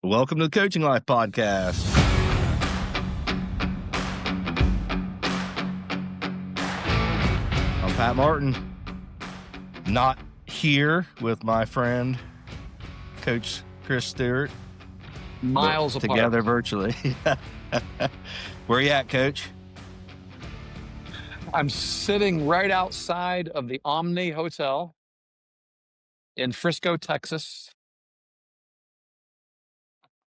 Welcome to the Coaching Life Podcast. I'm Pat Martin, not here with my friend, Coach Chris Stewart. Miles apart. Together virtually. Where you at, Coach? I'm sitting right outside of the Omni Hotel in Frisco, Texas.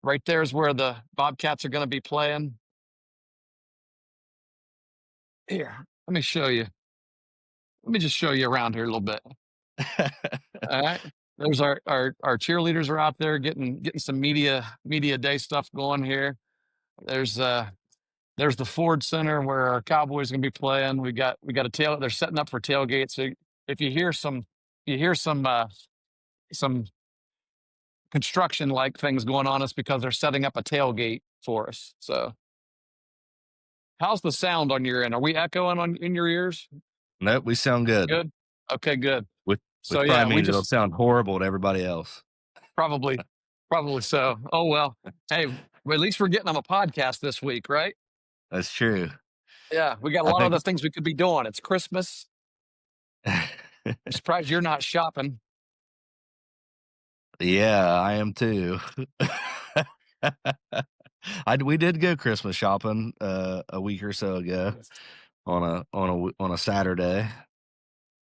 Right there is where the Bobcats are going to be playing. Here, let me show you. Let me just show you around here a little bit. All right. There's our cheerleaders are out there getting some media day stuff going here. There's the Ford Center where our Cowboys are going to be playing. We got a tail. They're setting up for tailgate. So if you hear some construction like things going on, it's because they're setting up a tailgate for us. So how's the sound on your end? Are we echoing in your ears? Nope, we sound good. Good. Okay, good. Which probably means it'll sound horrible to everybody else. Probably so. Oh, well, hey, at least we're getting on a podcast this week, right? That's true. Yeah, we got a lot of other things we could be doing. It's Christmas. I'm surprised you're not shopping. Yeah, I am too. We did go Christmas shopping a week or so ago on a Saturday,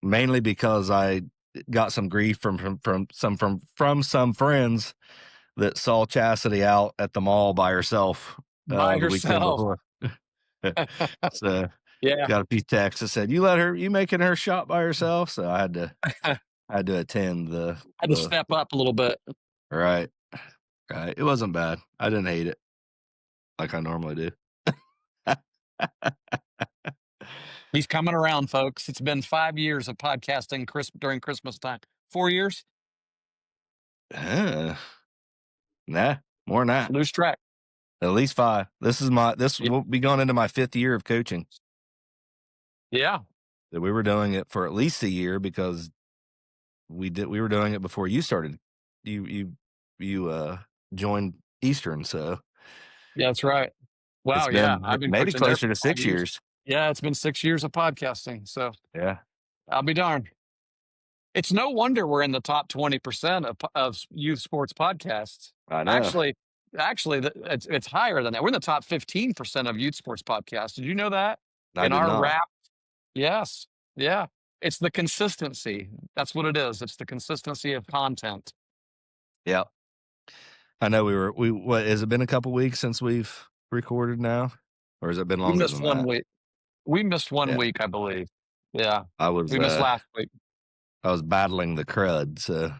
mainly because I got some grief from some friends that saw Chastity out at the mall by herself. By herself. So yeah, got a few texts that said, you making her shop by herself? So I had to attend I had to step up a little bit. Right. It wasn't bad. I didn't hate it like I normally do. He's coming around, folks. It's been 5 years of podcasting during Christmas time. 4 years? Nah, more than that. Lose track. At least 5. Will be going into my 5th year of coaching. Yeah. So we were doing it for at least a year because we were doing it before you started. You joined Eastern, so. Yeah, that's right. Wow, yeah. I've been maybe closer to 6 years. Yeah, it's been 6 years of podcasting. So yeah, I'll be darned. It's no wonder we're in the top 20% of youth sports podcasts. I know. Actually, it's higher than that. We're in the top 15% of youth sports podcasts. Did you know that? I did not. Wrap. Yes. Yeah. It's the consistency. That's what it is. It's the consistency of content. Yeah. I know what has it been a couple weeks since we've recorded now? Or has it been longer than that? We missed 1 week. We missed 1 week, I believe. Yeah. We missed last week. I was battling the crud, so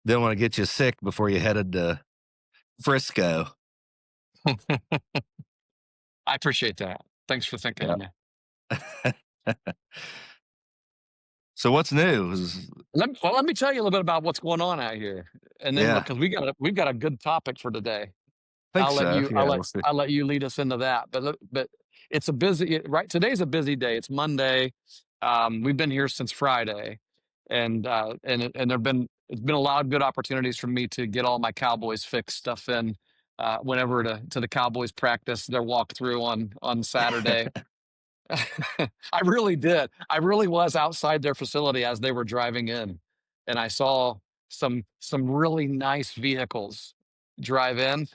didn't want to get you sick before you headed to Frisco. I appreciate that. Thanks for thinking of me. So what's new? Let me tell you a little bit about what's going on out here, and then because we've got a good topic for today. I'll let you lead us into that. But it's a busy right. Today's a busy day. It's Monday. We've been here since Friday, and it's been a lot of good opportunities for me to get all my Cowboys fix stuff in. Whenever to the Cowboys practice, their walkthrough on Saturday. I really did. I really was outside their facility as they were driving in, and I saw some really nice vehicles drive in.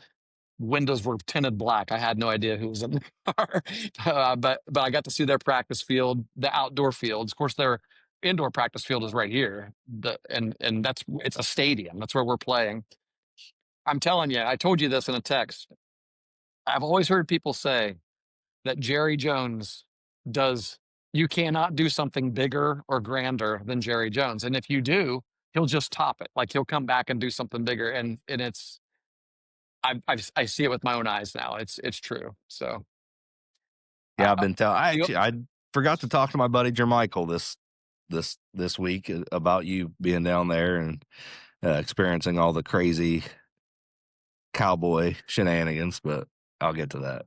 Windows were tinted black. I had no idea who was in the car, but I got to see their practice field, the outdoor fields. Of course, their indoor practice field is right here, and it's a stadium. That's where we're playing. I'm telling you, I told you this in a text. I've always heard people say that Jerry Jones you cannot do something bigger or grander than Jerry Jones. And if you do, he'll just top it. Like he'll come back and do something bigger. And I see it with my own eyes now. It's true. So. Yeah, I've been telling, I forgot to talk to my buddy Jermichael this week about you being down there and experiencing all the crazy Cowboy shenanigans, but I'll get to that.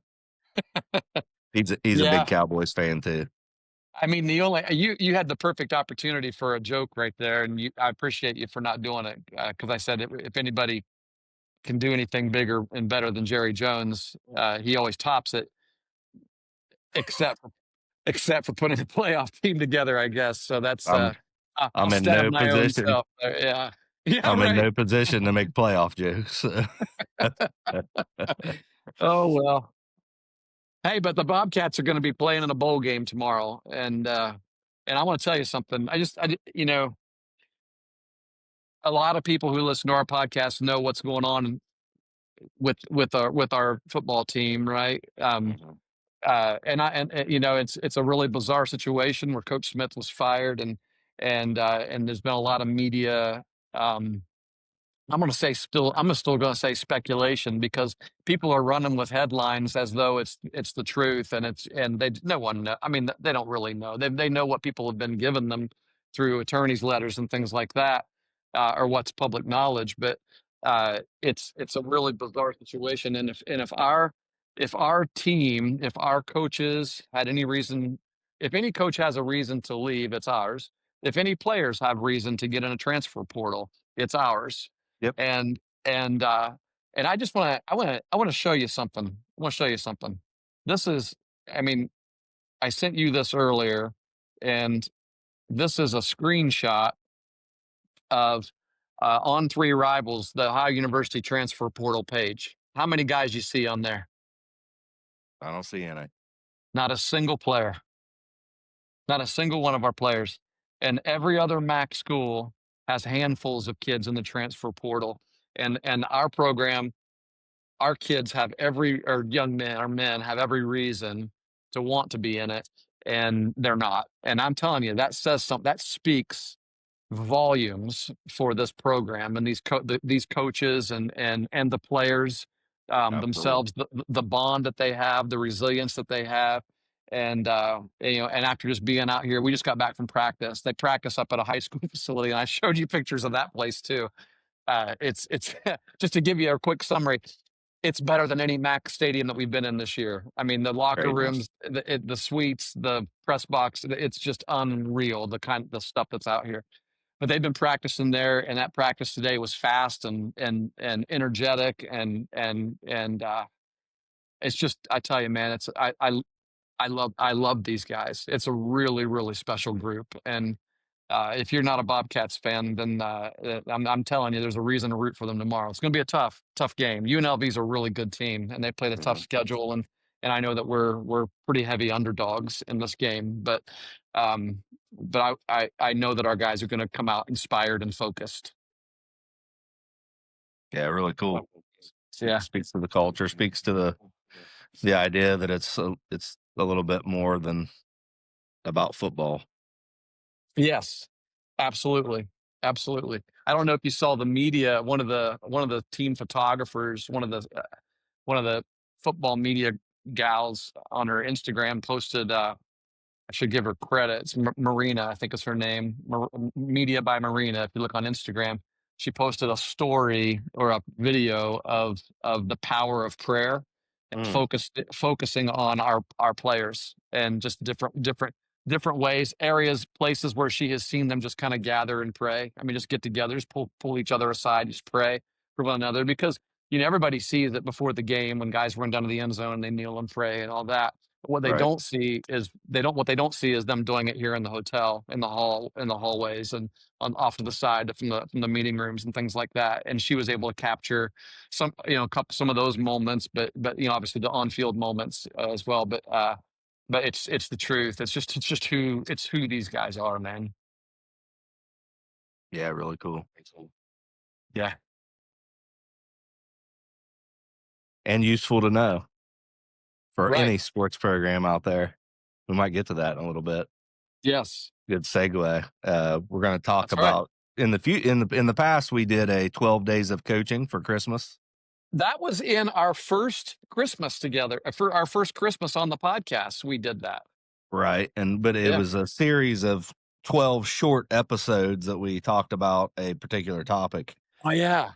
He's a big Cowboys fan too. I mean, you had the perfect opportunity for a joke right there, and I appreciate you for not doing it because I said if anybody can do anything bigger and better than Jerry Jones. He always tops it, except except for putting the playoff team together, I guess. So that's I'm I'll I'm in stab no my own position. self. Yeah, yeah, I'm in right. no position to make playoff jokes. Oh well. Hey, but the Bobcats are going to be playing in a bowl game tomorrow, and I want to tell you something. You know, a lot of people who listen to our podcast know what's going on with our football team, right? Mhm. You know, it's a really bizarre situation where Coach Smith was fired, and there's been a lot of media. Um, I'm still going to say speculation because people are running with headlines as though it's the truth, and they no one know. I mean, they don't really know. They know what people have been giving them through attorneys' letters and things like that, or what's public knowledge. But it's a really bizarre situation. And if our team, if our coaches had any reason, if any coach has a reason to leave, it's ours. If any players have reason to get in a transfer portal, it's ours. Yep. And I just want to show you something. I want to show you something. This is, I mean, I sent you this earlier, and this is a screenshot of on three rivals, the Ohio University transfer portal page. How many guys you see on there? I don't see any. Not a single player. Not a single one of our players. And every other MAC school has handfuls of kids in the transfer portal. And our program, our kids have or young men or men have every reason to want to be in it, and they're not. And I'm telling you, that says something, that speaks volumes for this program and these coaches and the players Absolutely. themselves, the bond that they have, the resilience that they have. And after just being out here, we just got back from practice. They practice up at a high school facility, and I showed you pictures of that place too. It's just to give you a quick summary. It's better than any MAC stadium that we've been in this year. I mean, the locker Very nice. rooms, the suites, the press box, it's just unreal, the stuff that's out here. But they've been practicing there, and that practice today was fast and energetic, and it's just, I tell you, man, I love these guys. It's a really, really special group. And if you're not a Bobcats fan, then I'm telling you, there's a reason to root for them tomorrow. It's going to be a tough, tough game. UNLV is a really good team, and they played a tough Mhm. schedule. And I know that we're pretty heavy underdogs in this game, but I know that our guys are going to come out inspired and focused. Yeah, really cool. Yeah. Speaks to the culture, speaks to the idea that it's a little bit more than about football. Yes, absolutely, absolutely. I don't know if you saw the media. One of the team photographers, one of the football media gals on her Instagram posted. I should give her credit. It's Marina, I think is her name. Media by Marina. If you look on Instagram, she posted a story or a video of the power of prayer and Mm, focusing on our players and just different ways, areas, places where she has seen them just kind of gather and pray. I mean, just get together, just pull each other aside, just pray for one another because everybody sees it before the game when guys run down to the end zone and they kneel and pray and all that. What they right. don't see is them doing it here in the hotel, in the hallways, and on off to the side from the meeting rooms and things like that. And she was able to capture some of those moments, but obviously the on field moments as well. But it's the truth. It's who these guys are, man. Yeah, really cool. Yeah. And useful to know for Right. any sports program out there. We might get to that in a little bit. Yes. Good segue. We're going to talk That's right. about in the past we did a 12 days of coaching for Christmas. That was in our first Christmas together. For our first Christmas on the podcast, we did that. Right. But it Yeah. was a series of 12 short episodes that we talked about a particular topic. Oh yeah.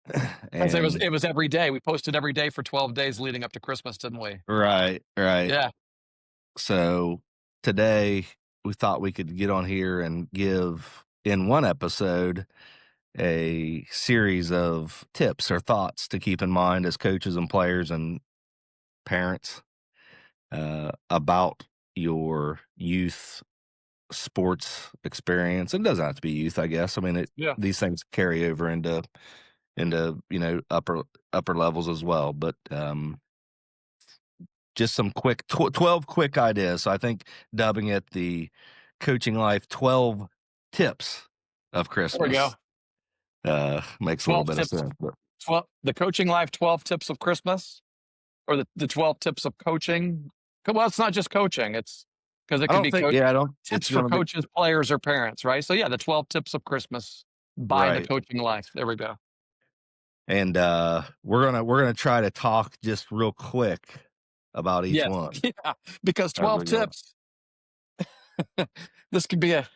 Because it was And it was every day. We posted every day for 12 days leading up to Christmas, didn't we? right. Yeah. So today we thought we could get on here and give in one episode a series of tips or thoughts to keep in mind as coaches and players and parents about your youth sports experience. It doesn't have to be youth, I guess. I mean, Yeah. these things carry over into upper levels as well. But just some quick 12 quick ideas. So I think dubbing it the Coaching Life 12 Tips of There we go. Christmas makes a little 12 bit of tips. sense. But The Coaching Life 12 Tips of Christmas, or the 12 Tips of Coaching. Well, it's not just coaching. It's because it I could don't be think, yeah, I don't. tips It's for going to be coaches, players, or parents, right? So yeah, the 12 Tips of Christmas by the right. Coaching Life. There we go. And we're gonna try to talk just real quick about each Yes. one Yeah. Because as 12 we go. tips, this could be a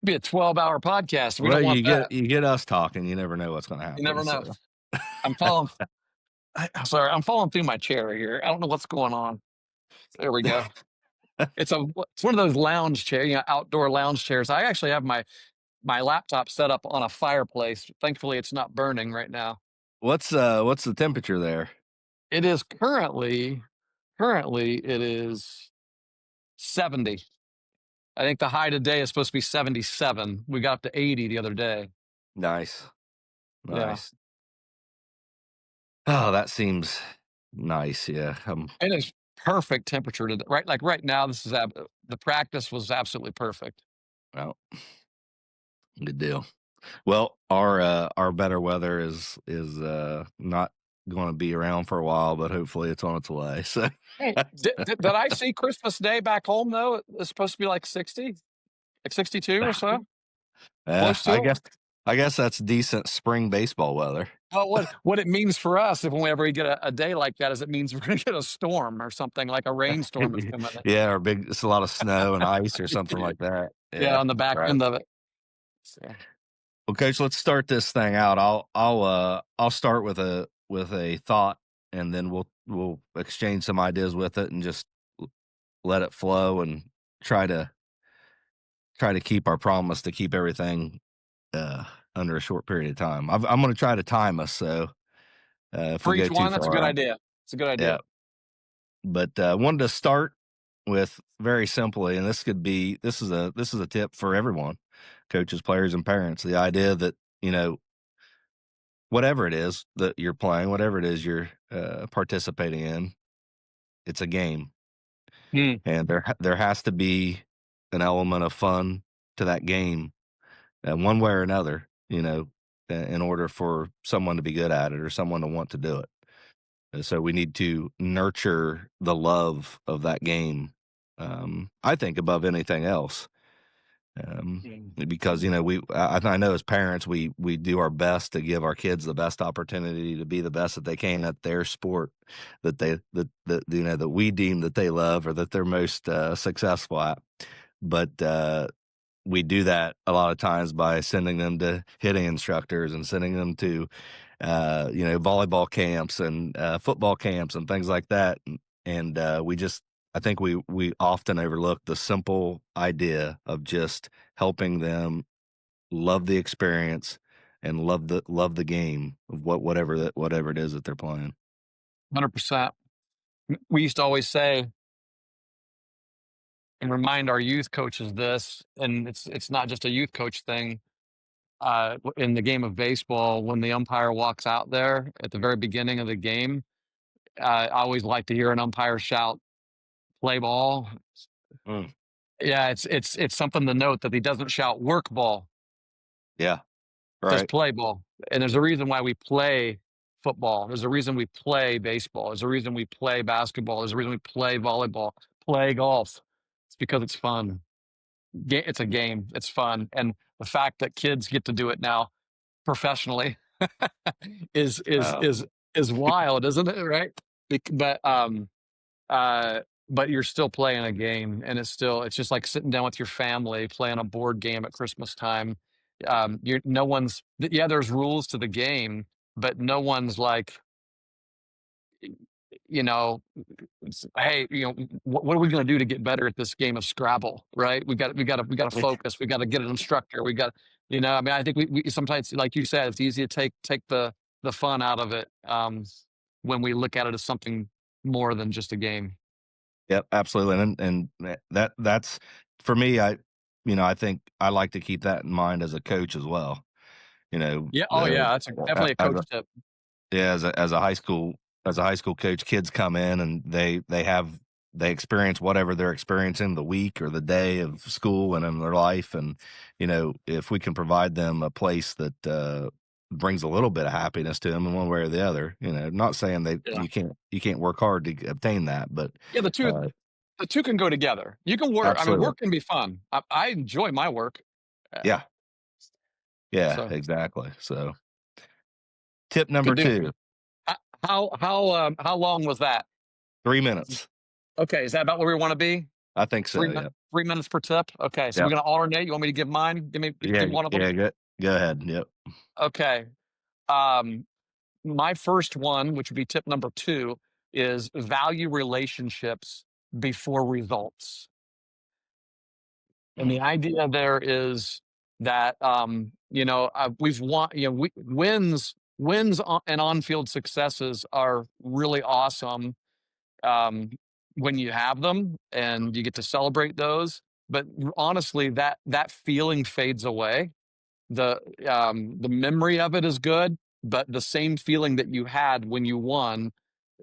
12-hour podcast. We Well, don't want that. you get us talking, you never know what's going to You happen. never know. So I'm falling. Sorry, I'm falling through my chair here. I don't know what's going on. There we go. It's one of those lounge chair, outdoor lounge chairs. I actually have my laptop set up on a fireplace. Thankfully, it's not burning right now. what's the temperature there? It is currently it is 70. I think the high today is supposed to be 77. We got up to 80 the other day. Nice, Yeah. nice. Oh, that seems nice. Yeah. It is perfect temperature to right like right now. The practice was absolutely perfect. Well, good deal. Well, our better weather is not going to be around for a while, but hopefully it's on its way. So Hey, did I see Christmas Day back home though? It's supposed to be like 60, like 62 or so, yeah, close to it. I guess that's decent spring baseball weather. Well, what it means for us if whenever we get a day like that is it means we're going to get a storm or something like a rainstorm is coming. Yeah, or big. It's a lot of snow and ice or something like that. Yeah, Yeah, on the back right. end of it. So, Well, Coach, let's start this thing out. I'll start with a thought, and then we'll exchange some ideas with it, and just let it flow, and try to keep our promise to keep everything uh, under a short period of time. I'm going to try to time us, so if for we go each too one, that's a good far, idea. It's a good yeah. idea. But wanted to start with very simply, and this is a tip for everyone, coaches, players, and parents. The idea that whatever it is that you're playing, whatever it is you're participating in, it's a game, Mm, and there has to be an element of fun to that game, one way or another. In order for someone to be good at it or someone to want to do it. And so we need to nurture the love of that game. I think above anything else. Because I know as parents we do our best to give our kids the best opportunity to be the best that they can at their sport that we deem that they love or that they're most successful at. But we do that a lot of times by sending them to hitting instructors and sending them to volleyball camps and football camps and things like that. And I think we often overlook the simple idea of just helping them love the experience and love the game of whatever it is that they're playing. 100%. We used to always say and remind our youth coaches this, and it's not just a youth coach thing. In the game of baseball, when the umpire walks out there at the very beginning of the game, I always like to hear an umpire shout, "Play ball." Mm, Yeah, it's something to note that he doesn't shout, "Work ball." yeah, It says, right. "Play ball." And there's a reason why we play football. There's a reason we play baseball. There's a reason we play basketball. There's a reason we play volleyball, play golf. It's because it's fun. It's a game. It's fun, and the fact that kids get to do it now professionally is is Oh, is is wild, isn't it? Right? Uh, but you're still playing a game, and it's just like sitting down with your family playing a board game at Christmas time. You're no one's yeah. There's rules to the game, but no one's like hey, what are we going to do to get better at this game of Scrabble? Right? We got to focus. We got to get an instructor. I mean, I think we sometimes, like you said, it's easy to take the fun out of it when we look at it as something more than just a game. Yep, absolutely, and that's for me. I think I like to keep that in mind as a coach as well. You know, Yeah. Oh, yeah. That's definitely a as coach a tip. yeah, as a high school coach, kids come in and they experience whatever they're experiencing the week or the day of school and in their life, and if we can provide them a place that brings a little bit of happiness to them in one way or the other. Not saying they Yeah. you can't work hard to obtain that, but Yeah. uh, The two can go together. You can work. I mean, absolutely, work can be fun. I enjoy my work. Uh, yeah, yeah, so exactly. So, tip number good deal. 2, Ho how long was that? 3 minutes. Okay, is that about where we wanna be? I think 3 so. min Yeah, 3 minutes per tip? Okay, so we're yeah, gonna alternate. You want me to give mine? yeah, Give one of them. yeah. Go ahead. Yep. Okay, um, my first one, which would be tip number 2, is value relationships before results. And the idea there is that, we've won we wins and on-field successes are really awesome, um, when you have them and you get to celebrate those. But honestly, that feeling fades away. The memory of it is good, but the same feeling that you had when you won,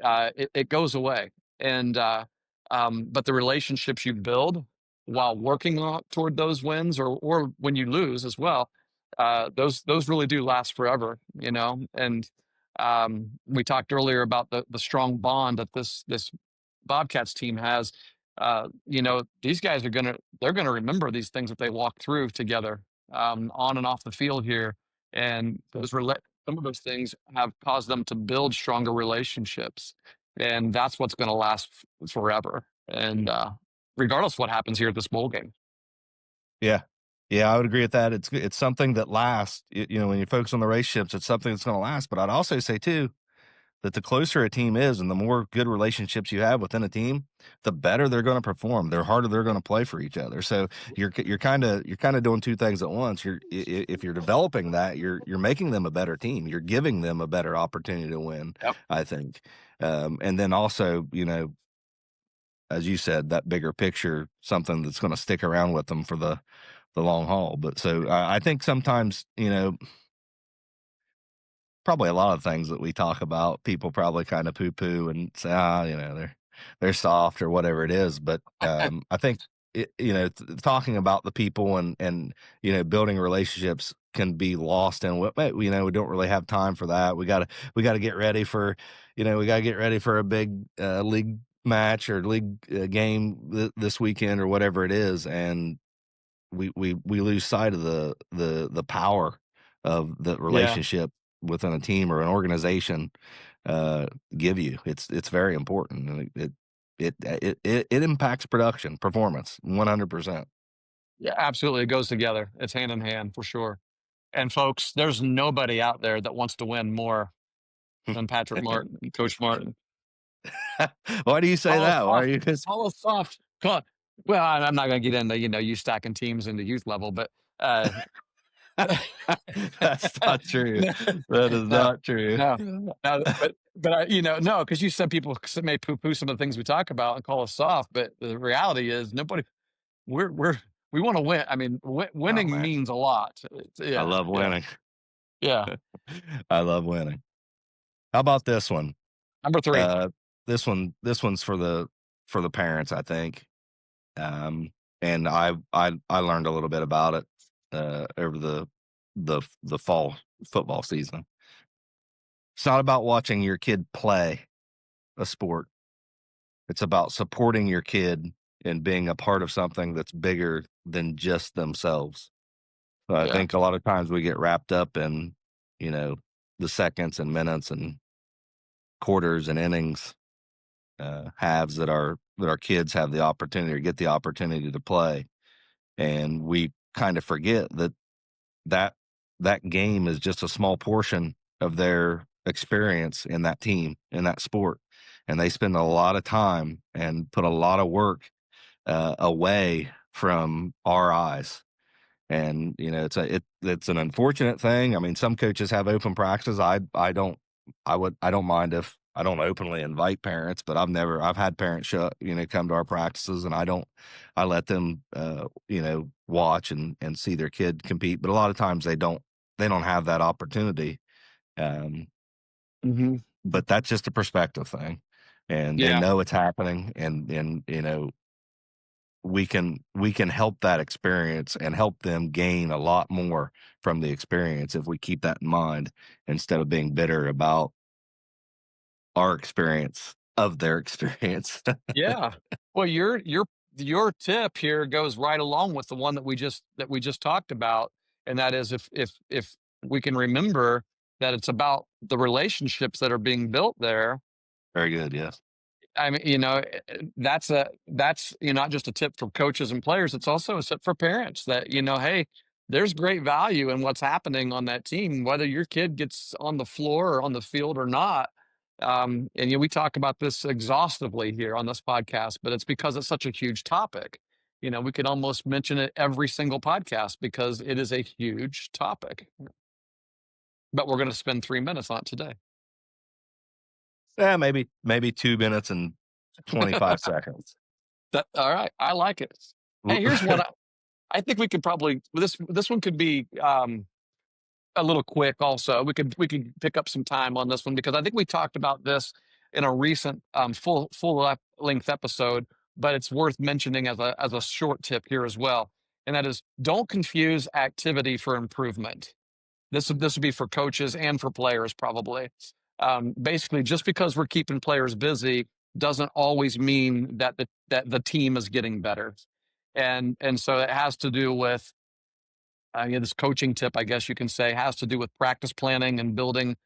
it goes away. And but the relationships you build while working toward those wins, or when you lose as well, those really do last forever. And we talked earlier about the strong bond that this Bobcats team has. These guys they're gonna remember these things that they walk through together, on and off the field here, and some of those things have caused them to build stronger relationships, and that's what's going to last forever. And regardless of what happens here at this bowl game. Yeah. Yeah, I would agree with that. It's something that lasts. When you focus on the relationships, it's something that's gonna last, but I'd also say too, that the closer a team is and the more good relationships you have within a team, the better they're gonna perform, the harder they're gonna play for each other. So, you're kinda doing 2 things at once. If you're developing that, you're making them a better team. You're giving them a better opportunity to win, Yep. I think. And then also, as you said, that bigger picture, something that's gonna stick around with them for the long haul. But so I think sometimes, probably a lot of things that we talk about, people probably kind of poo poo and say, they're soft or whatever it is. But I think talking about the people and building relationships can be lost in what we don't really have time for that. We gotta get ready for a big league match or league game this weekend or whatever it is, and we lose sight of the power of the Yeah. relationship within a team or an organization give you. It's very important, and it impacts production performance 100%. Yeah, absolutely. It goes together. It's hand in hand for sure. And folks, there's nobody out there that wants to win more than Patrick Martin, Coach Martin. Why do you say Call us that? Why are soft. you just Call us soft. Well, I'm not going to get into you stacking teams into youth level, but uh, that's not true. no, That is no, not true. no, no. But no, because you said people may poo poo some of the things we talk about and call us soft, but the reality is nobody. We're we want to win. I mean, Oh winning man, means a lot. I Yeah, love yeah, winning. yeah. I love winning. How about this one? Number three. Uh, this one's for the parents, I think. Um, and I learned a little bit about it over the fall football season. It's not about watching your kid play a sport. It's about supporting your kid and being a part of something that's bigger than just themselves. So I Yeah, think a lot of times we get wrapped up in, you know, the seconds and minutes and quarters and innings, halves that our kids have the opportunity or get the opportunity to play, and we kind of forget that that game is just a small portion of their experience in that team, in that sport. and they spend a lot of time and put a lot of work away from our eyes. And it's an unfortunate thing. I mean, some coaches have open practices. I don't mind if I don't openly invite parents, but I've had parents come to our practices, and I let them watch and see their kid compete. But a lot of times they don't have that opportunity. Um, Mhm. but that's just a perspective thing, and they Yeah. know it's happening, and we can help that experience and help them gain a lot more from the experience if we keep that in mind instead of being bitter about our experience of their experience. Yeah. Well, your tip here goes right along with the one that we just talked about, and that is if we can remember that it's about the relationships that are being built there. Very good. Yes. I mean, that's not just a tip for coaches and players. It's also a tip for parents that, hey, there's great value in what's happening on that team, whether your kid gets on the floor or on the field or not. And we talk about this exhaustively here on this podcast, but it's because it's such a huge topic. We could almost mention it every single podcast because it is a huge topic. But we're going to spend 3 minutes on it today. Yeah, maybe 2 minutes and 25 seconds. All right, I like it. Hey, here's one. I think we could probably this one could be a little quick. Also, we could pick up some time on this one because I think we talked about this in a recent full length episode, but it's worth mentioning as a short tip here as well, and that is don't confuse activity for improvement. This would be for coaches and for players probably. Basically, just because we're keeping players busy doesn't always mean that the team is getting better, and so it has to do with this coaching tip, I guess you can say, has to do with practice planning and building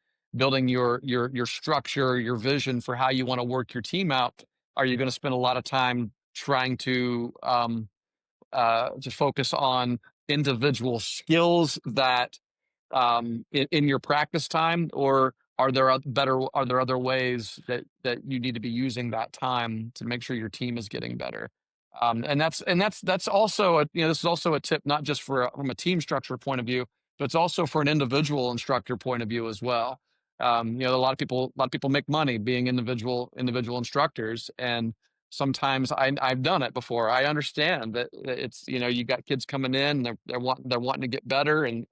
your structure, your vision for how you want to work your team out. Are you going to spend a lot of time trying to focus on individual skills that in your practice time, or are there other ways that you need to be using that time to make sure your team is getting better? And that's also this is also a tip not just from a team structure point of view, but it's also for an individual instructor point of view as well. A lot of people make money being individual instructors, and sometimes I've done it before. I understand that it's you got kids coming in, they're wanting to get better, and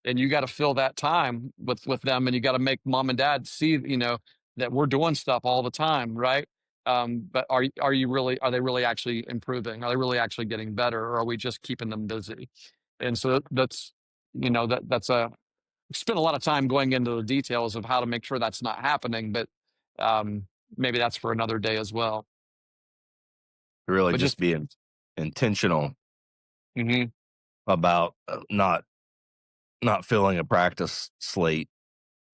you got to fill that time with them, and you got to make mom and dad see that we're doing stuff all the time, right? But are they really actually improving? Are they really actually getting better, or are we just keeping them busy? And so that's a spend a lot of time going into the details of how to make sure that's not happening, but um, maybe that's for another day as well. Really But just just being intentional mhm, about not filling a practice slate,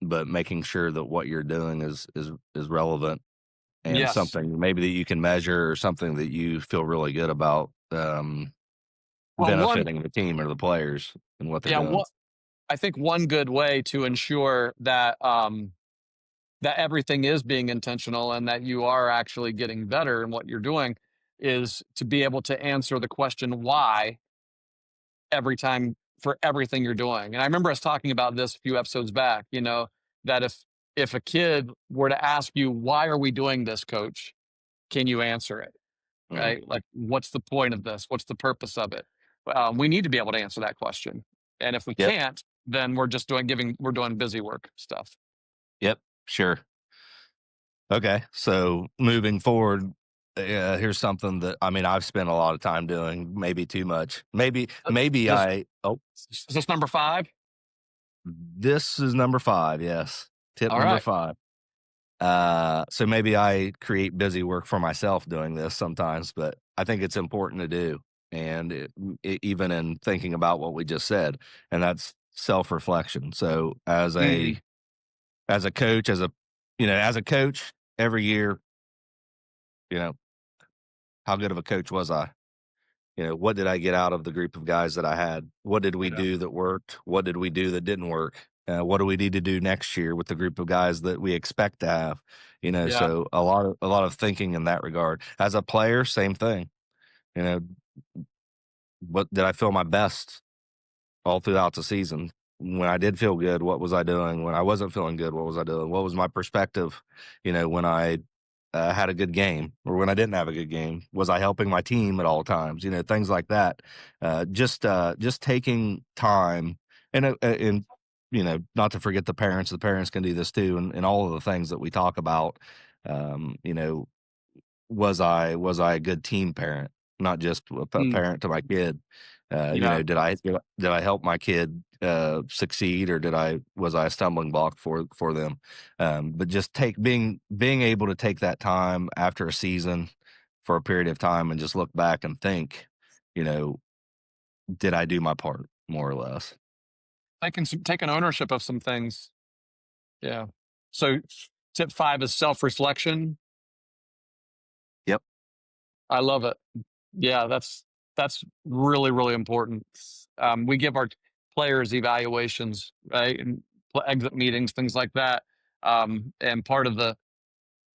but making sure that what you're doing is relevant and yes. something maybe that you can measure or something that you feel really good about Well, one benefiting the team or the players and what they're yeah, doing. what I think one good way to ensure that everything is being intentional and that you are actually getting better in what you're doing is to be able to answer the question why every time for everything you're doing. And I remember us talking about this a few episodes back, that if a kid were to ask you, why are we doing this, coach? Can you answer it? Mm. Right? Like, what's the point of this? What's the purpose of it? We need to be able to answer that question. And if we Yep. can't, then we're doing busy work stuff. Yep. Sure. Okay. So moving forward, here's something that I mean I've spent a lot of time doing, maybe too much. Maybe This I oh is this number 5? this is number 5, yes. Tip All number right. 5. So maybe I create busy work for myself doing this sometimes, but I think it's important to do. And even in thinking about what we just said, and that's self-reflection. So Mm, as a coach, as a coach, every year, you know, how good of a coach was I? What did I get out of the group of guys that I had? What did we yeah. do that worked? What did we do that didn't work? What do we need to do next year with the group of guys that we expect to have? Yeah. So a lot of thinking in that regard. As a player, same thing. You know, what did I feel my best all throughout the season? When I did feel good, what was I doing? When I wasn't feeling good, what was I doing? What was my perspective? When I had a good game or when I didn't have a good game, was I helping my team at all times? Things like that. Just taking time and not to forget the parents. The parents can do this too, and all of the things that we talk about. Um, you know, was I a good team parent, not just a Mm, parent to my kid? yeah. Did I help my kid succeed, or was I a stumbling block for them? But just being able to take that time after a season for a period of time and just look back and think, you know, did I do my part more or less? Taking ownership of some things. Yeah. So tip 5 is self-reflection. Yep. I love it. Yeah, that's really, really important. We give our players evaluations, right? And exit meetings, things like that. And part of the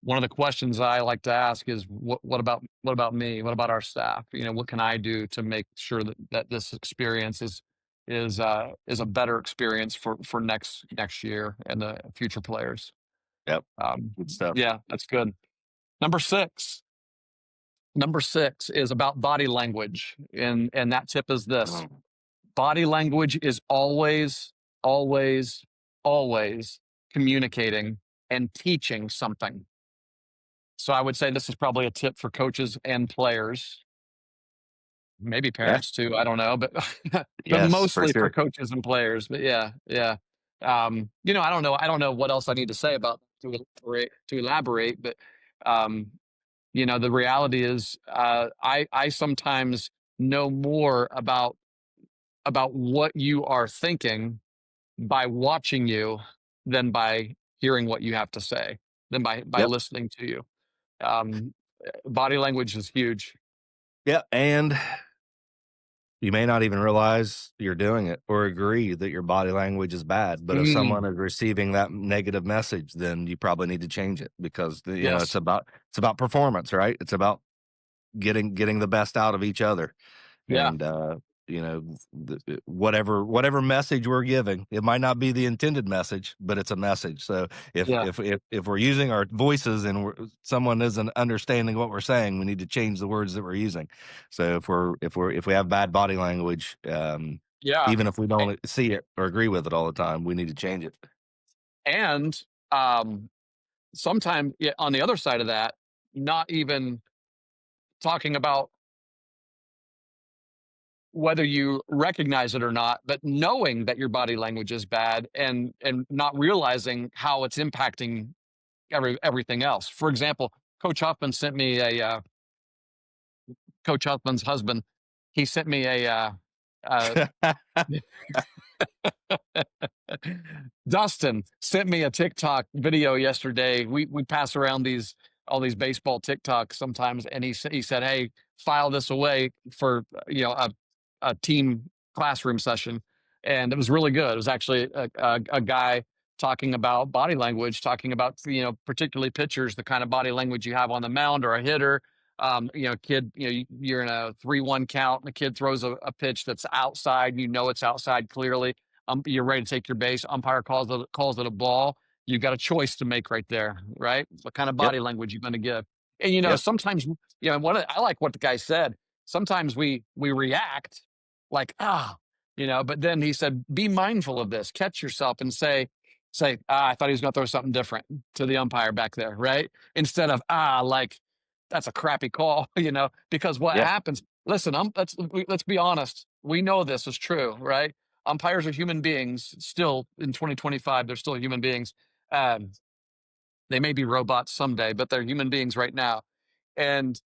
one of the questions I like to ask is what about me? What about our staff? What can I do to make sure that this experience is a better experience for next year and the future players. Yep. Um, Good stuff. yeah, that's good. Number six. Number six is about body language, and that tip is this: Oh, body language is always, always, always communicating and teaching something. So I would say this is probably a tip for coaches and players, maybe yeah. parents too. I don't know, but but Yes, for mostly for sure. coaches and players. But yeah, yeah. I don't know. I don't know what else I need to say about to elaborate, but um, the reality is, I sometimes know more about what you are thinking by watching you than by hearing what you have to say, than by Yep. listening to you. Um, Body language is huge. Yep. And you may not even realize you're doing it or agree that your body language is bad, but if Mm, someone is receiving that negative message, then you probably need to change it because it's yes. about performance, right? It's about getting the best out of each other. Yeah. And whatever message we're giving, it might not be the intended message, but it's a message. So if Yeah. if if, if we're using our voices and someone isn't understanding what we're saying, we need to change the words that we're using. So if we have bad body language, Yeah. even if we don't see it or agree with it all the time, we need to change it. And sometimes, yeah, on the other side of that, not even talking about whether you recognize it or not, but knowing that your body language is bad and not realizing how it's impacting everything else. For example, Coach Huffman sent me a Coach Huffman's husband. He sent me uh, Dustin sent me a TikTok video yesterday. We pass around all these baseball TikToks sometimes, and he said, "Hey, file this away for a team classroom session," and it was really good. It was actually a guy talking about body language, talking about particularly pitchers, the kind of body language you have on the mound or a hitter. Kid, you're in a 3-1 count, and the kid throws a pitch that's outside, and it's outside clearly. You're ready to take your base. Umpire calls it a ball. You've got a choice to make right there, right? What kind of Yep. body language you're going to give. And Yep. sometimes I like what the guy said. Sometimes we react like but then he said, be mindful of this. Catch yourself and say, I thought he was going to throw something different to the umpire back there, right? Instead of like that's a crappy call, because what Yeah. happens. Listen, let's be honest. We know this is true, right? Umpires are human beings still in 2025. They're still human beings. Um, they may be robots someday, but they're human beings right now. And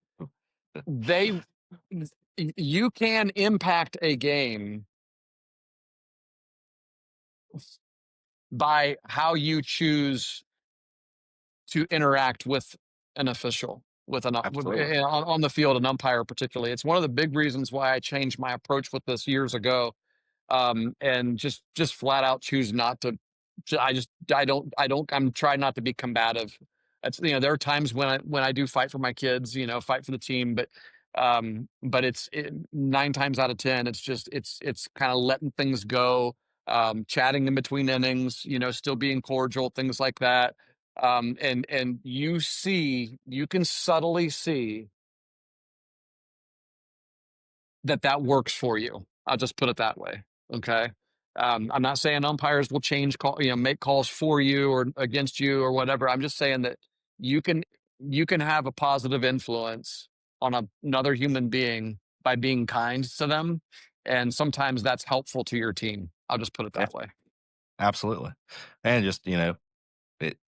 they, you can impact a game by how you choose to interact with an official, Absolutely. on the field, an umpire particularly. It's one of the big reasons why I changed my approach with this years ago, and just flat out choose not to I'm trying not to be combative. It's, there are times when I do fight for my kids, fight for the team, but it's 9 times out of 10, it's kind of letting things go, chatting in between innings, still being cordial, things like that. And you can subtly see that works for you. I'll just put it that way. Okay. I'm not saying umpires will make calls for you or against you or whatever. I'm just saying that you can you can have a positive influence on another human being by being kind to them, and sometimes that's helpful to your team. I'll just put it Yeah, that way. absolutely. And just, it,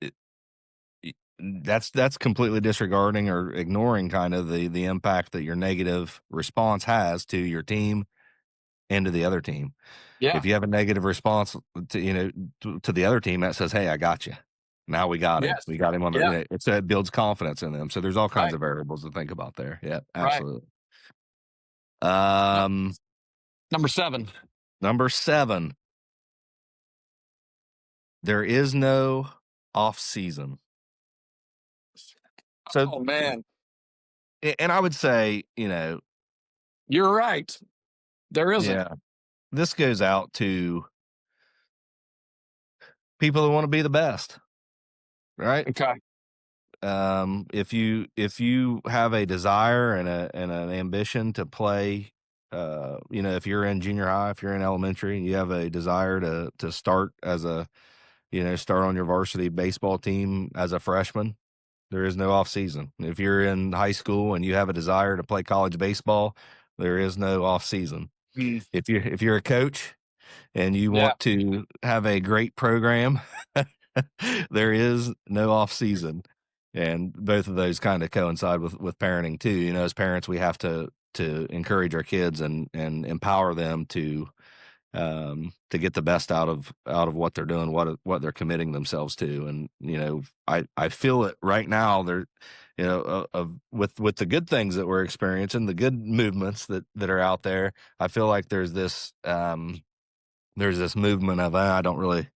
it, that's completely disregarding or ignoring kind of the impact that your negative response has to your team and to the other team. Yeah. If you have a negative response to the other team, that says, "Hey, I got you. Now we got him. Yes. We got him on the." Yeah. It builds confidence in them. So there's all kinds Right. of variables to think about there. Yeah, Right. absolutely. No, Um, number 7. Number 7, there is no off season. So, Oh man, and I would say, you're right. There isn't. yeah, this goes out to people who want to be the best, right? Okay. If you have a desire and an ambition to play, if you're in junior high, if you're in elementary, and you have a desire to start start on your varsity baseball team as a freshman, there is no off season. If you're in high school and you have a desire to play college baseball, there is no off season. Mm, If you're a coach and you yeah. want to have a great program, there is no off season. And both of those kind of coincide with parenting too. As parents, we have to encourage our kids and empower them to get the best out of what they're doing, what they're committing themselves to. And I feel it right now. They're with the good things that we're experiencing, the good movements that are out there. I feel like there's this movement of I don't really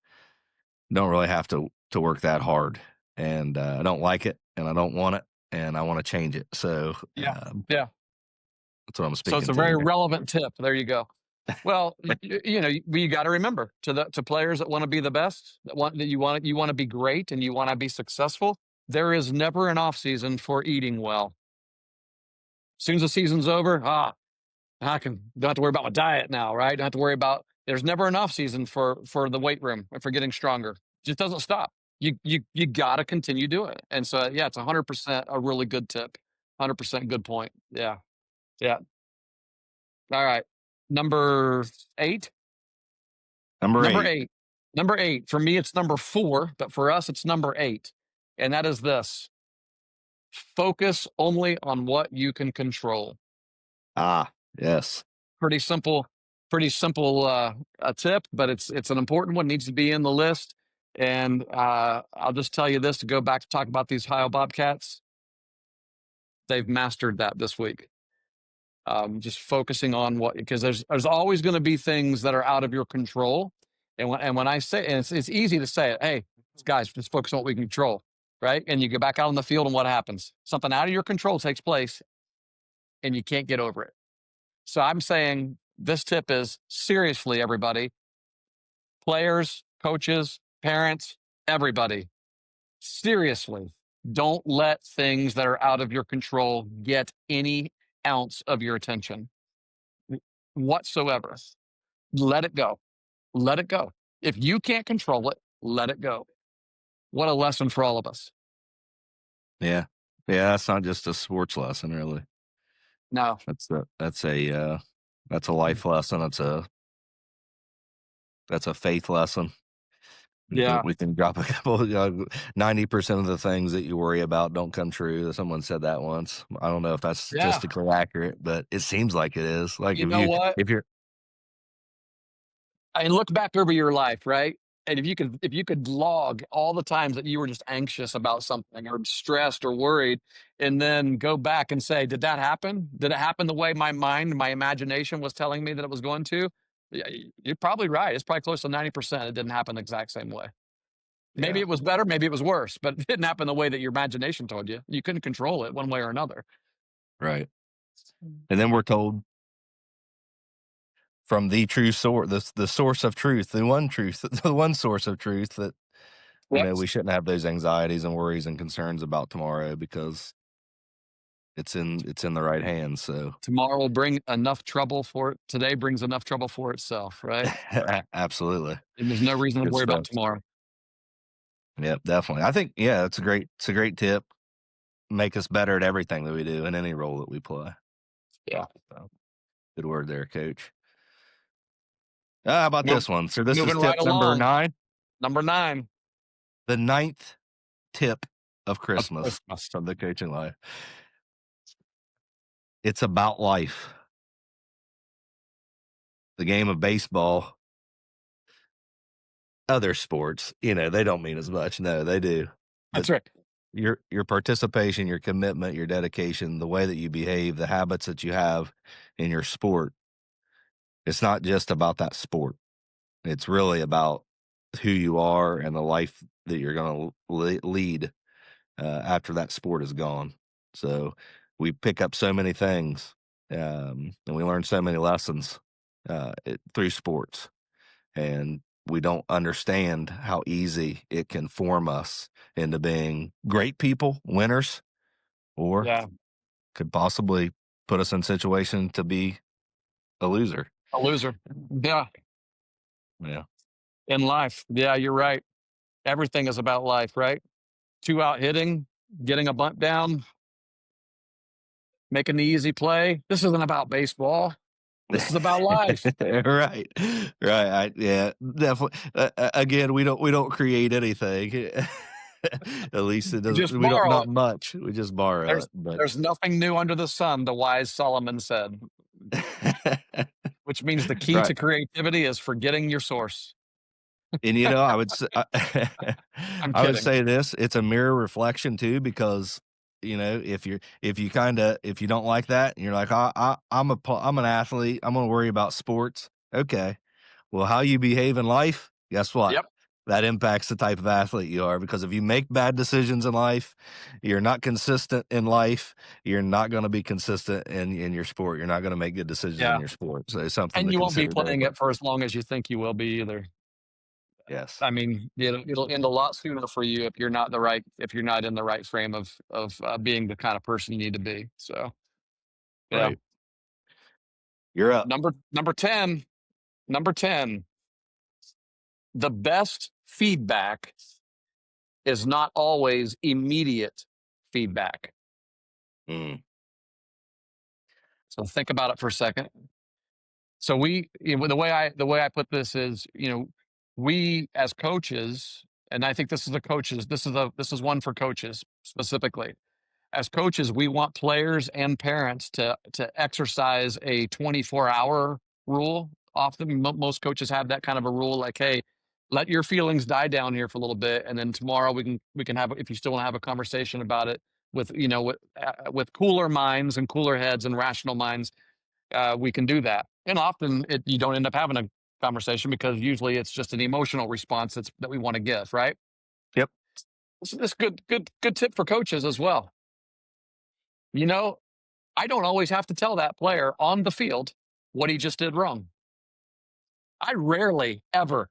have to work that hard, and I don't like it, and I don't want it, and I want to change it. So Yeah. Yeah. that's what I'm So it's speaking a to very there. relevant tip. There you go. Well, you got to remember to players that want to be the best, that you want to be great and you want to be successful. There is never an off season for eating well. As soon as the season's over, I don't have to worry about my diet now, right? Don't have to worry about. There's never an off season for the weight room and for getting stronger. It just doesn't stop. You got to continue doing it. And so yeah, it's 100% a really good tip. 100% good point. Yeah. Yeah. All right. Number 8. Number Number 8. 8. Number 8. For me, it's number 4, but for us, it's number 8. And that is this: focus only on what you can control. Ah, yes. Pretty simple, pretty simple a tip, but it's an important one, needs to be in the list. And I'll just tell you this to go back to talk about these Ohio Bobcats. They've mastered that this week. Just focusing on because there's always going to be things that are out of your control. And when I say, and it's easy to say it, hey, guys, just focus on what we can control, right? And you get back out on the field, and what happens? Something out of your control takes place, and you can't get over it. So I'm saying this tip is seriously, everybody, players, coaches, parents, everybody, seriously, don't let things that are out of your control get any ounce of your attention whatsoever. Let it go. Let it go. If you can't control it, let it go. What a lesson for all of us. Yeah. Yeah, that's not just a sports lesson, really. No. That's a life lesson. That's a faith lesson. Yeah. We can drop a couple. 90% of the things that you worry about don't come true. Someone said that once. I don't know if that's Yeah. statistically accurate, but it seems like it is. Like You know what? if you're And look back over your life, right? And if you could log all the times that you were just anxious about something or stressed or worried, and then go back and say, did that happen? Did it happen the way my mind, my imagination was telling me that it was going to? Yeah, you're probably right. It's probably close to 90%. It didn't happen the exact same way. Maybe Yeah. it was better, maybe it was worse, but it didn't happen the way that your imagination told you. You couldn't control it one way or another. Right. And then we're told from the true source, the source of truth, the one truth, the one source of truth that, Yep. we shouldn't have those anxieties and worries and concerns about tomorrow because it's in the right hands. So Tomorrow will bring enough trouble for it. Today brings enough trouble for itself, right? absolutely. And there's no reason to Good worry about stuff. tomorrow. Yep, definitely. I think, yeah, it's a great tip. Make us better at everything that we do in any role that we play. Yeah. So, good word there, coach. How about Move, this one? So this is moving tip right number along. 9, Number 9 the ninth tip of of Christmas Christmas. from the coaching life. It's about life. The game of baseball, other sports, they don't mean as much. No, they do. But That's right. your participation, your commitment, your dedication, the way that you behave, the habits that you have in your sport, it's not just about that sport. It's really about who you are and the life that you're going to lead after that sport is gone. So we pick up so many things, and we learn so many lessons through sports, and we don't understand how easy it can form us into being great people, winners, or Yeah. could possibly put us in situation to be a loser. A loser. Yeah. Yeah. In life. Yeah, you're right. Everything is about life, right? 2 out hitting, getting a bunt down, making the easy play. This isn't about baseball. This is about life. Right. Right. Yeah, definitely. Again, we don't create anything. At least it We doesn't. just We don't, borrow not it. much. We just borrow There's it. But there's nothing new under the sun, the wise Solomon said, which means the key right. to creativity is forgetting your source. And I would say, I'm I would kidding. say this. It's a mirror reflection too, because if you don't like that, and you're like, I'm an athlete. I'm going to worry about sports. Okay. Well, how you behave in life, guess what? Yep. That impacts the type of athlete you are, because if you make bad decisions in life, you're not consistent in life, you're not going to be consistent in your sport. You're not going to make good decisions in Yeah. your sport. So it's something And to you won't be consider playing definitely. it for as long as you think you will be either. Yes. I mean, it'll end a lot sooner for you if you're not in the right frame of being the kind of person you need to be. So, yeah. Right. You're up. Number 10, number 10, the best feedback is not always immediate feedback. Mm. So think about it for a second. So the way I put this is, we as coaches, and I think this is one for coaches specifically. As coaches, we want players and parents to exercise a 24-hour rule. Often, most coaches have that kind of a rule, like, "Hey, let your feelings die down here for a little bit, and then tomorrow we can have, if you still want to have a conversation about it with cooler minds and cooler heads and rational minds, we can do that." And often, you don't end up having a conversation because usually it's just an emotional response that we want to give, right? Yep. This good tip for coaches as well. You know, I don't always have to tell that player on the field what he just did wrong. I rarely ever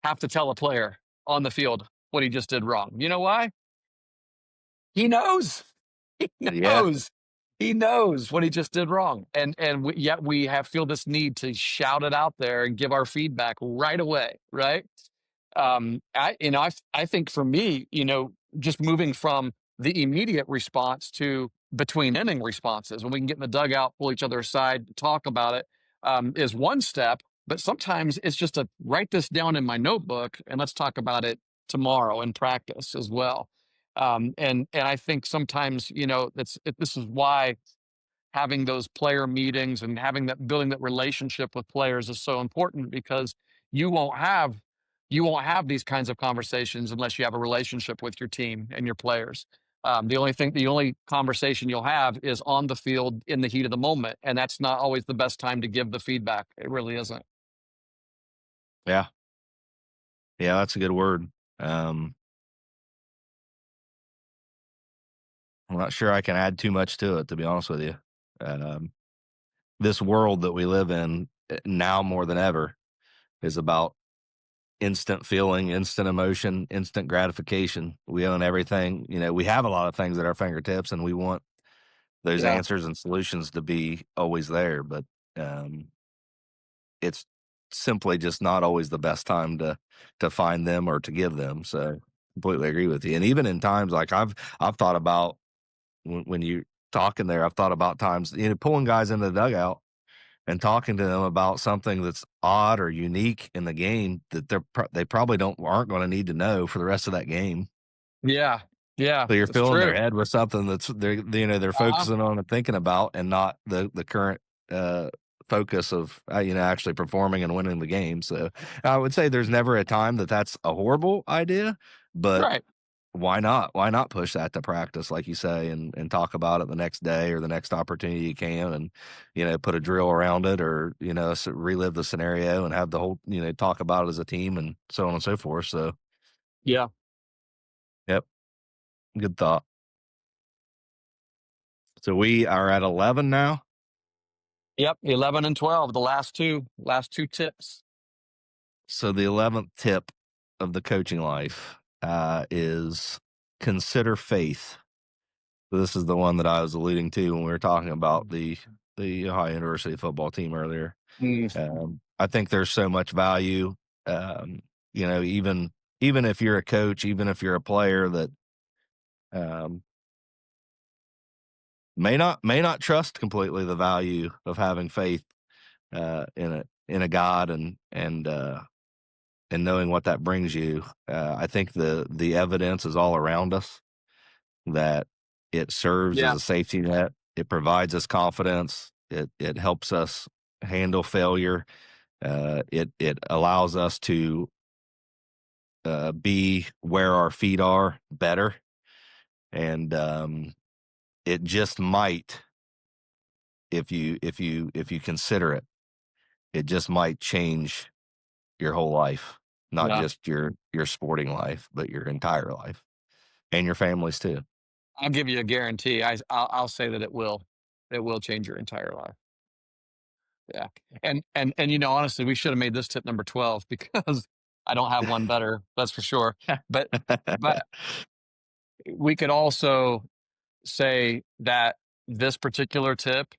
have to tell a player on the field what he just did wrong. You know why? He knows. He Yeah. knows. He knows what he just did wrong. Yet we feel this need to shout it out there and give our feedback right away, right? I think for me, just moving from the immediate response to between inning responses, when we can get in the dugout, pull each other aside, talk about it, is one step. But sometimes it's just to write this down in my notebook and let's talk about it tomorrow in practice as well. And I think sometimes, this is why having those player meetings and building that relationship with players is so important, because you won't have these kinds of conversations unless you have a relationship with your team and your players. The only conversation you'll have is on the field in the heat of the moment, and that's not always the best time to give the feedback. It really isn't. Yeah. Yeah. That's a good word. I'm not sure I can add too much to it, to be honest with you. Um, this world that we live in now more than ever is about instant feeling, instant emotion, instant gratification. We own everything. We have a lot of things at our fingertips, and we want those Yeah. answers and solutions to be always there. But um, it's simply just not always the best time to find them or to give them. So completely agree with you. And even in times like I've thought about when you talking there, I've thought about times pulling guys into the dugout and talking to them about something that's odd or unique in the game that they probably aren't going to need to know for the rest of that game. Yeah. Yeah. So you're That's filling their true. head with something that's they're Uh-huh. focusing on and thinking about, and not the current uh, focus of actually performing and winning the game. So I would say there's never a time that's a horrible idea, but Right. why not? Why not push that to practice, like you say, and talk about it the next day or the next opportunity you can, and put a drill around it, or relive the scenario and have the whole talk about it as a team and so on and so forth. So Yeah. yep, good thought. So we are at 11 now. Yep. 11 and 12, the last two tips. So the 11th tip of the coaching life is consider faith. This is the one that I was alluding to when we were talking about the Ohio University football team earlier. Mm, I think there's so much value. Um, even if you're a coach, even if you're a player that um, may not trust completely the value of having faith in a God and knowing what that brings you. I think the evidence is all around us that it serves as yeah. a safety net. It provides us confidence. It helps us handle failure. It allows us to be where our feet are better, and it just might, if you consider it, it just might change your whole life, not Yeah. just your sporting life, but your entire life and your families too. I'll give you a guarantee. I'll say that it will. It will change your entire life. Yeah. And honestly, we should have made this tip number 12 because I don't have one better, that's for sure. But but we could also say that this particular tip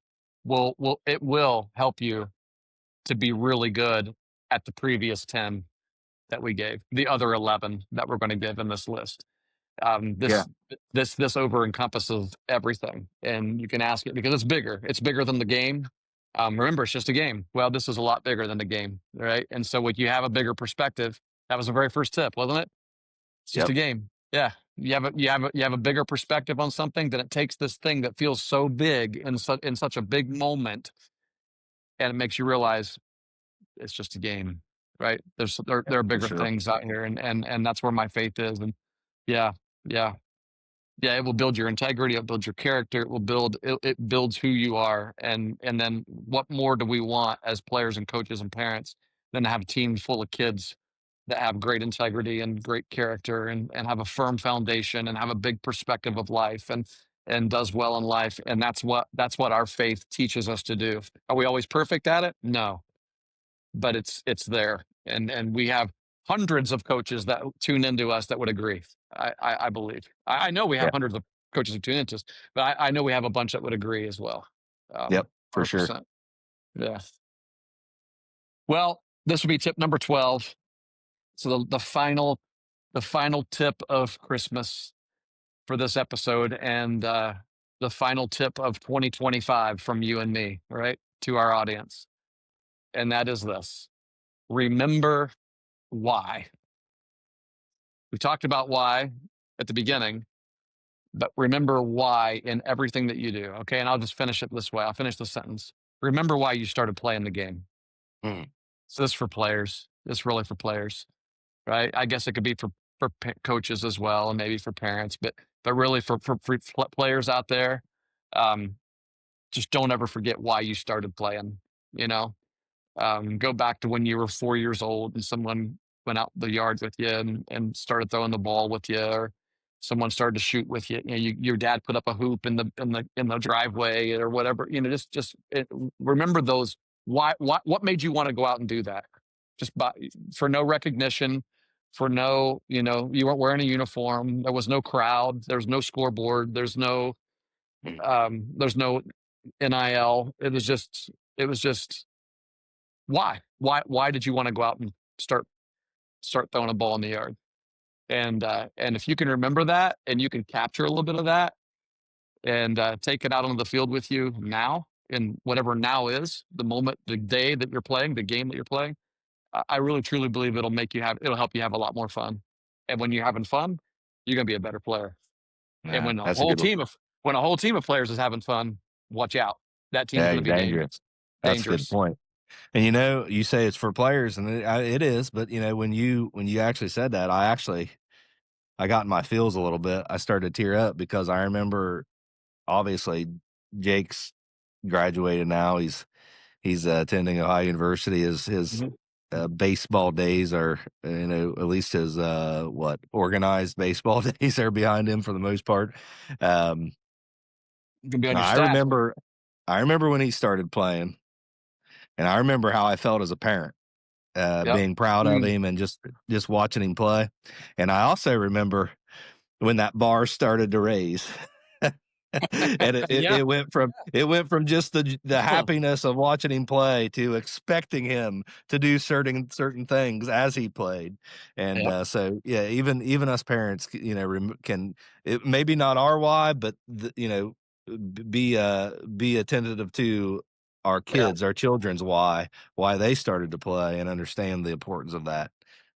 will help you to be really good at the previous 10 that we gave, the other 11 that we're going to give in this list. um, Yeah. this this over encompasses everything, and you can ask it because it's bigger than the game. Remember, it's just a game. Well, this is a lot bigger than the game, right? And so when you have a bigger perspective, that was the very first tip, wasn't it? It's just a Yep. game. Yeah, you have a bigger perspective on something, then it takes this thing that feels so big in such a big moment, and it makes you realize it's just a game, right? There are For bigger sure. things out here, and that's where my faith is. And yeah, yeah. Yeah, it will build your integrity, it'll build your character, it builds who you are, and then what more do we want as players and coaches and parents than to have teams full of kids that have great integrity and great character and have a firm foundation and have a big perspective of life and does well in life, and that's what our faith teaches us to do. Are we always perfect at it? No, but it's there, and we have hundreds of coaches that tune into us that would agree. I believe. I know we have Yeah. hundreds of coaches who tune into us, but I know we have a bunch that would agree as well. Yep. For sure. 100%. Yeah. Well, this would be tip number 12. So the final tip of Christmas for this episode, and the final tip of 2025 from you and me, right, to our audience, and that is this: remember why. We talked about why at the beginning, but remember why in everything that you do. Okay. And I'll just finish it this way. I'll finish the sentence. Remember why you started playing the game. Mm. So this is for players. This is really for players, right? I guess it could be for coaches as well, and maybe for parents, but really for players out there, um, just don't ever forget why you started playing. You know, go back to when you were 4 years old and someone went out the yard with you and started throwing the ball with you, someone started to shoot with you. Your dad put up a hoop in the driveway or whatever. Remember those. What made you want to go out and do that? Just for no recognition, for no, you weren't wearing a uniform. There was no crowd. There's no scoreboard. Mm. There's no NIL. It was just why did you want to go out and start throwing a ball in the yard? And if you can remember that and you can capture a little bit of that and take it out onto the field with you now, in whatever now is, the moment, the day that you're playing, the game that you're playing, I really truly believe it'll help you have a lot more fun. And when you're having fun, you're gonna be a better player. And Yeah, that's a good one. When a whole team of players is having fun, watch out. That team's Yeah, gonna you're be dangerous. That's a good dangerous. point. And you say it's for players, and it is. But when you actually said that, I got in my feels a little bit. I started to tear up because I remember, obviously, Jake's graduated now. He's attending Ohio University. His Mhm. baseball days are, at least his organized baseball days are behind him for the most part. Um, You can be on your I staff. remember, I remember when he started playing, and I remember how I felt as a parent, Yep. being proud of Mm. him and just watching him play. And I also remember when that bar started to raise. And Yeah. it went from just the happiness of watching him play to expecting him to do certain things as he played. And Yep. so yeah, even us parents, can, it maybe not our why, but be attentive to our Yeah. kids, our children's why they started to play, and understand the importance of that.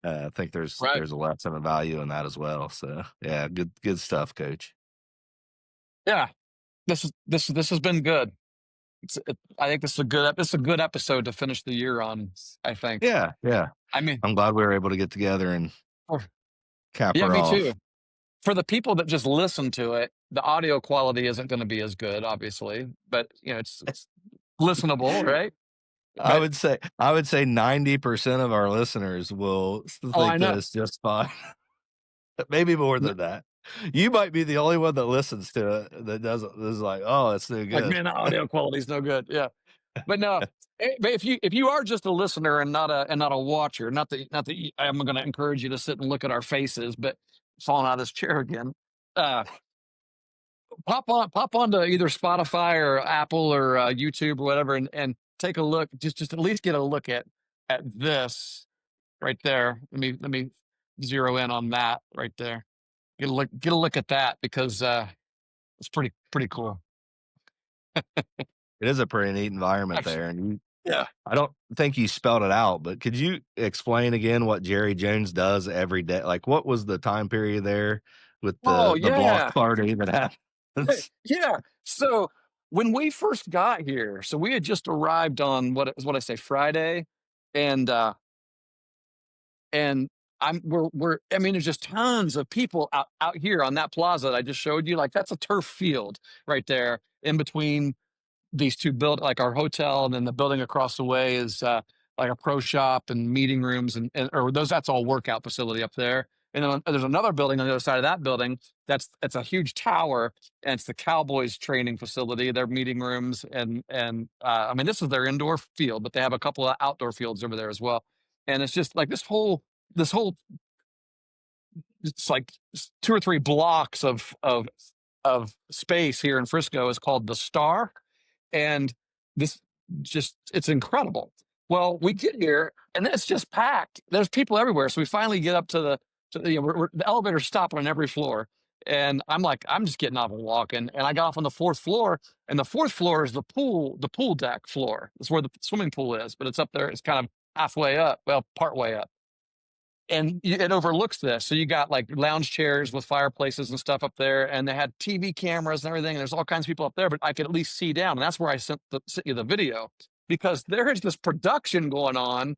I think there's Right. there's a lesson of value in that as well. So yeah, good stuff, Coach. Yeah. This has been good. I think this is a good episode to finish the year on. I think. Yeah, yeah. I mean, I'm glad we were able to get together and for- cap yeah, her me off. too. For the people that just listen to it, the audio quality isn't going to be as good, obviously, but it's listenable, right? But I would say 90% of our listeners will oh, I think that know. it's just fine. Maybe more N- than that. You might be the only one that listens to it that doesn't is like, "Oh, it's no Like, good." man, the audio quality is no good. Yeah, but no. But if you are just a listener and not a watcher, I'm going to encourage you to sit and look at our faces, but falling out of this chair again. Uh, pop onto either Spotify or Apple or YouTube or whatever, and take a look. Just at least get a look at this right there. Let me zero in on that right there. Get a look at that because it's pretty cool. It is a pretty neat environment Actually, there, and yeah. I don't think you spelled it out, but could you explain again what Jerry Jones does every day? Like, what was the time period there with Oh the block yeah, party that happens? yeah. So when we first got here, so we had just arrived on what I say Friday, and and I mean, there's just tons of people out here on that plaza that I just showed you. Like that's a turf field right there in between these two like our hotel, and then the building across the way is like a pro shop and meeting rooms, and or that's all workout facility up there. And then there's another building on the other side of that building that's a huge tower, and it's the Cowboys training facility, their meeting rooms, and I mean this is their indoor field, but they have a couple of outdoor fields over there as well. And it's just like this whole it's like two or three blocks of space here in Frisco is called the Star, and this just it's incredible. Well, we get here and then it's just packed. There's people everywhere. So we finally get up the elevator's stopping on every floor. And I'm like, I'm just getting off and walking. And I got off on the fourth floor, and the fourth floor is the pool deck floor. It's where the swimming pool is, but it's up there. It's kind of halfway up, well, part way up, and it overlooks this. So you got like lounge chairs with fireplaces and stuff up there, and they had TV cameras and everything. And there's all kinds of people up there, but I could at least see down, and that's where I sent you the video, because there is this production going on,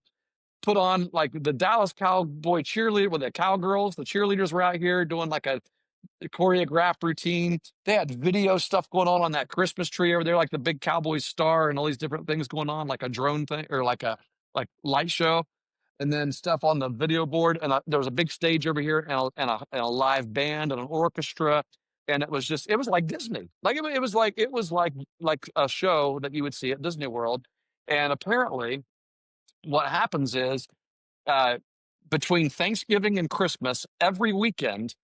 put on like the Dallas Cowboy cheerleader with the cowgirls. The cheerleaders were out here doing like a choreographed routine. They had video stuff going on that Christmas tree over there, like the big Cowboy star and all these different things going on, like a drone thing or like a light show. and then stuff on the video board. And there was a big stage over here, and a live band and an orchestra. And it was like Disney. Like it was like a show that you would see at Disney World. And apparently, what happens is between Thanksgiving and Christmas, every weekend,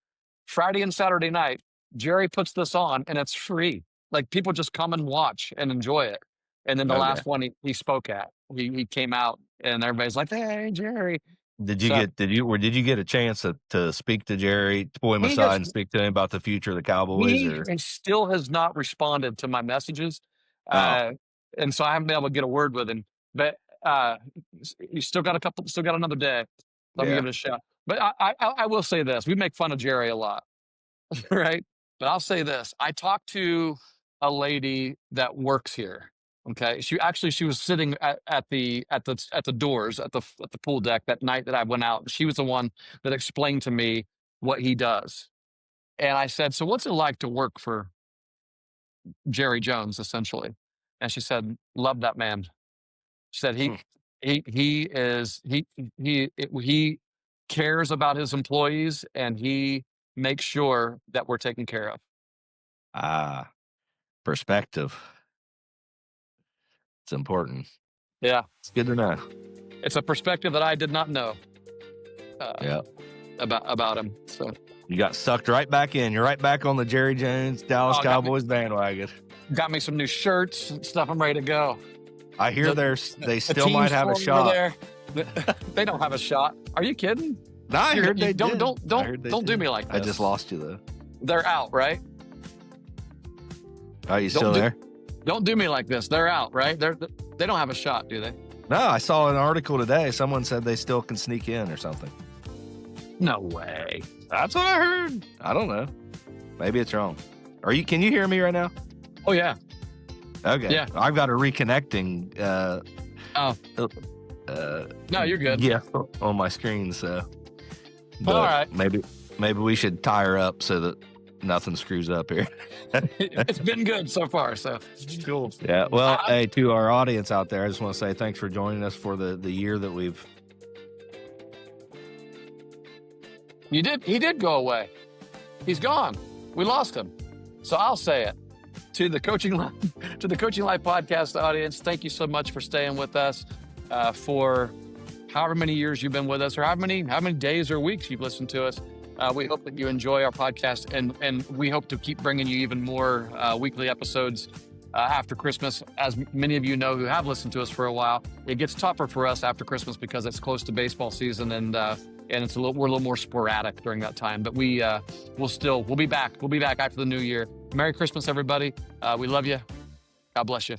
Friday and Saturday night, Jerry puts this on, and it's free. Like people just come and watch and enjoy it. And then the last one he spoke at, he came out, and everybody's like, "Hey, Jerry." Did you get a chance to speak to Jerry, to pull him aside and speak to him about the future of the Cowboys? He still has not responded to my messages, and so I haven't been able to get a word with him. But he's still got another day. Let me give it a shot. But I will say this: we make fun of Jerry a lot, right? But I'll say this: I talked to a lady that works here. Okay, she was sitting at the doors at the pool deck that night that I went out. She was the one that explained to me what he does. And I said, "So what's it like to work for Jerry Jones, essentially?" And she said, "Love that man." She said, he cares about his employees, and he makes sure that we're taken care of." Perspective. It's important. Yeah. It's good to know. It's a perspective that I did not know about him. So you got sucked right back in. You're right back on the Jerry Jones Dallas Cowboys bandwagon. Got me some new shirts and stuff. I'm ready to go. I hear they still might have a shot. They don't have a shot. Are you kidding? No, I heard they did. Don't do me like this. I just lost you though. They're out, right? Are you still there? Don't do me like this. They're out, right? They don't have a shot, do they? No, I saw an article today. Someone said they still can sneak in or something. No way. That's what I heard. I don't know. Maybe it's wrong. Can you hear me right now? Oh yeah. Okay. Yeah. I've got a reconnecting. No, you're good. Yeah, on my screen. So. But all right. Maybe we should tie her up so that nothing screws up here. It's been good so far. So cool. Yeah. Well, hey, to our audience out there, I just want to say thanks for joining us for the year that we've. He did go away. He's gone. We lost him. So I'll say it to the Coaching Life podcast audience. Thank you so much for staying with us for however many years you've been with us, or how many days or weeks you've listened to us. We hope that you enjoy our podcast, and we hope to keep bringing you even more weekly episodes after Christmas. As many of you know who have listened to us for a while, it gets tougher for us after Christmas because it's close to baseball season, and we're a little more sporadic during that time. But we'll be back. We'll be back after the new year. Merry Christmas, everybody. We love you. God bless you.